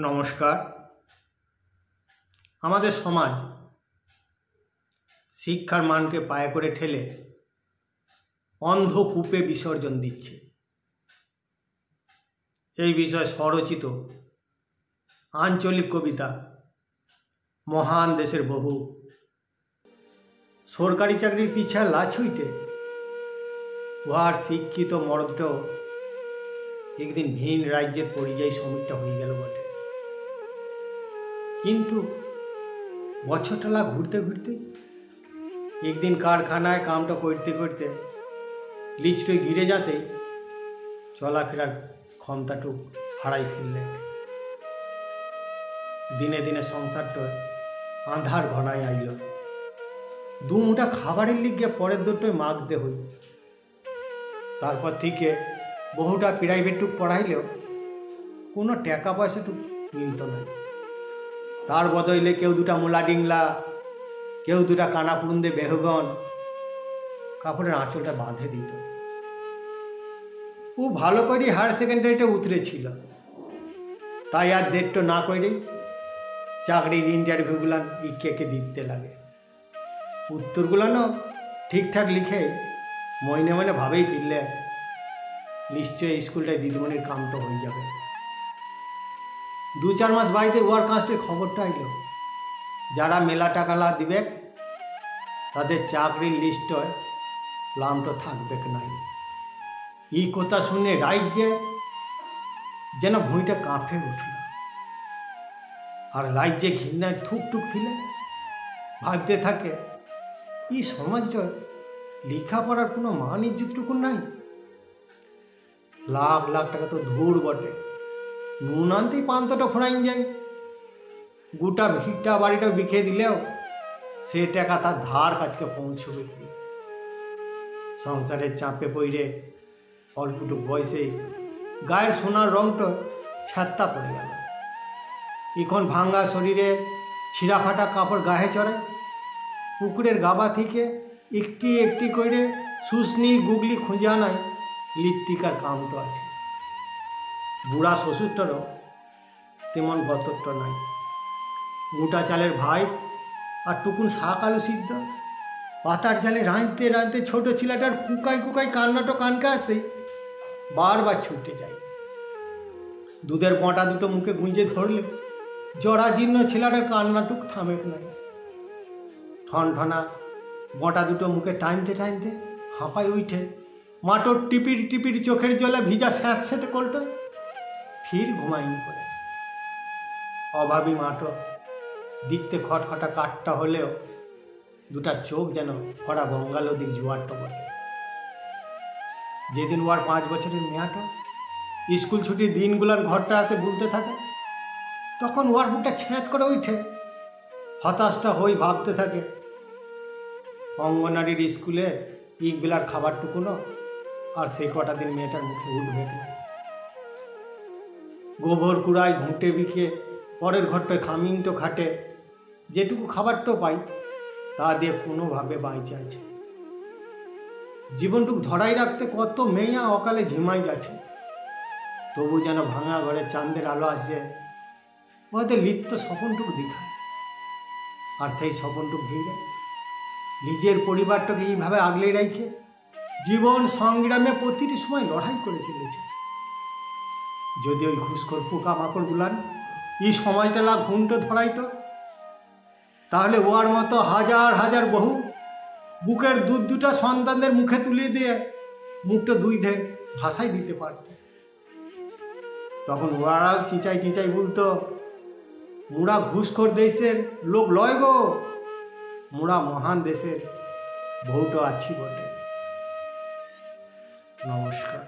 নমস্কার। আমাদের সমাজ শিক্ষার মানকে পায়ে করে ঠেলে অন্ধকূপে বিসর্জন দিচ্ছে। এই বিষয়ে স্বরচিত আঞ্চলিক কবিতা মহান দেশের বহু সরকারি চাকরির পিছা লাছুইটে উহার শিক্ষিত মর্দটাও একদিন ভিন রাজ্যের পরিযায়ী শ্রমিকটা হয়ে গেল বটে। কিন্তু বছরটা ঘুরতে ঘুরতে একদিন কারখানায় কামটা করতে করতে লিচটই গিরে যাতে চলাফেরার ক্ষমতাটুক হারাই ফেললে। দিনে দিনে সংসারটা আঁধার ঘনায় আইল। দুমুঠা খাবারের লিগে পরের দুটোই মাগতে হই। তারপর থেকে বহুটা প্রাইভেটটুক পড়াইলেও কোনো টাকা পয়সাটুক মিলত না। তার বদলে কেউ দুটা মোলা ডিংলা, কেউ দুটা কানাপুরুন্দে বেহগন কাপড়ের আঁচলটা বাঁধে দিত। ও ভালো করে হায়ার সেকেন্ডারিটা উতরেছিল, তাই আর দেড়টো না করে চাকরির ইন্টারভিউগুলান ইকে দিতে লাগে। উত্তরগুলানও ঠিকঠাক লিখে মনে মনে ভাবেই ফিরলে নিশ্চয়ই স্কুলটায় দিদিমণির কামটা হয়ে যাবে। 2-4 মাস বাড়িতে ওয়ার কাজটা খবরটা আইল, যারা মেলা টাকালা দিবে তাদের চাকরির লিস্ট নামটা থাকবে নাই। এই কথা শুনে রাজ্যে যেন ভুঁইটা কাঁপে উঠল, আর রাজ্যে ঘৃণায় থুকটুক ফিলে ভাবতে থাকে এই সমাজটা লেখাপড়ার কোনো মান ইজ্জতটুকু নাই। লাখ লাখ টাকা তো ধুর বটে, নুন আনতেই পান্তটা ফোড়াইন যায়। গোটা ভিটা বাড়িটা বিখে দিলেও সে টাকা তার ধার কাছকে পৌঁছবে কি? সংসারের চাপে পড়ে অল্পটুক বয়সে গায়ের সোনার রংটা ছাত্তা পড়ে গেল। এখন ভাঙ্গা শরীরে ছিঁড়া ফাটা কাপড় গায়ে চড়ায়। পুকুরের গাবা থেকে একটি একটি করে শুশনি গুগলি খুঁজে আনায় লিত্তিকার কামটা আছে। বুড়া শ্বশুরটারও তেমন গতরটা নাই। মোটা চালের ভাই আর টুকুন শাক আলু সিদ্ধ পাতার চালে রাঁধতে রাঁধতে ছোট ছেলেটার কুকাই কুকাই কান্নাটো কানকে আসতেই বারবার ছুটে যায়। দুধের বঁটা দুটো মুখে গুঁজে ধরলে জরাজীর্ণ ছেলেটার কান্নাটুক থামেক নাই। ঠনঠনা বঁটা দুটো মুখে টানতে টানতে হাঁপায় উঠে মাটোর টিপির টিপির চোখের জলে ভিজা স্যাঁত স্যাঁতে কলটো ফির ঘুমাইন করে। অভাবী মাটো দেখতে খটখটা কাঠটা হলেও দুটা চোখ যেন ভরা গঙ্গা নদীর জোয়ারটা বটে। যেদিন ওর 5 বছরের মেয়াটা স্কুল ছুটির দিনগুলার ঘরটা আসে বলতে থাকে, তখন ওর বুকটা ছ্যাঁত করে উঠে হতাশটা হই ভাবতে থাকে অঙ্গনারীর স্কুলের ইকবেলার খাবারটুকুনো আর সেই কটা দিন মেয়েটার মুখে উঠবে না। গোবর কুড়ায় ঘুঁটে বিখে পরের ঘরটায় খামিংটো খাটে যেটুকু খাবারটো পাই তা দিয়ে কোনোভাবে বাঁচে আছে। জীবনটুক ধরাই রাখতে কত মেয়া অকালে ঝিমাই যাচ্ছে, তবু যেন ভাঙা ঘরে চাঁদের আলো আসে ওদের লিপ্ত স্বপনটুক দেখায়। আর সেই স্বপনটুক ঘিরে নিজের পরিবারটাকে এইভাবে আগলে রেখে জীবন সংগ্রামে প্রতিটি সময় লড়াই করে চলেছে। যদি ওই ঘুষখোর পোকামাকড় গুলান এই সমাজটা ঘুমটো ধরাইতো, তাহলে ওর মতো হাজার হাজার বহু বুকের দুধ দুটা সন্তানদের মুখে তুলে দিয়ে মুখটা দুই ধে ভাসাই দিতে পারত। তখন ওরাও চিঁচাই চিঁচাই বলতো, মুড়া ঘুষখোর দেশের লোক লয় গো, মুড়া মহান দেশের বউটো আছি বটে। নমস্কার।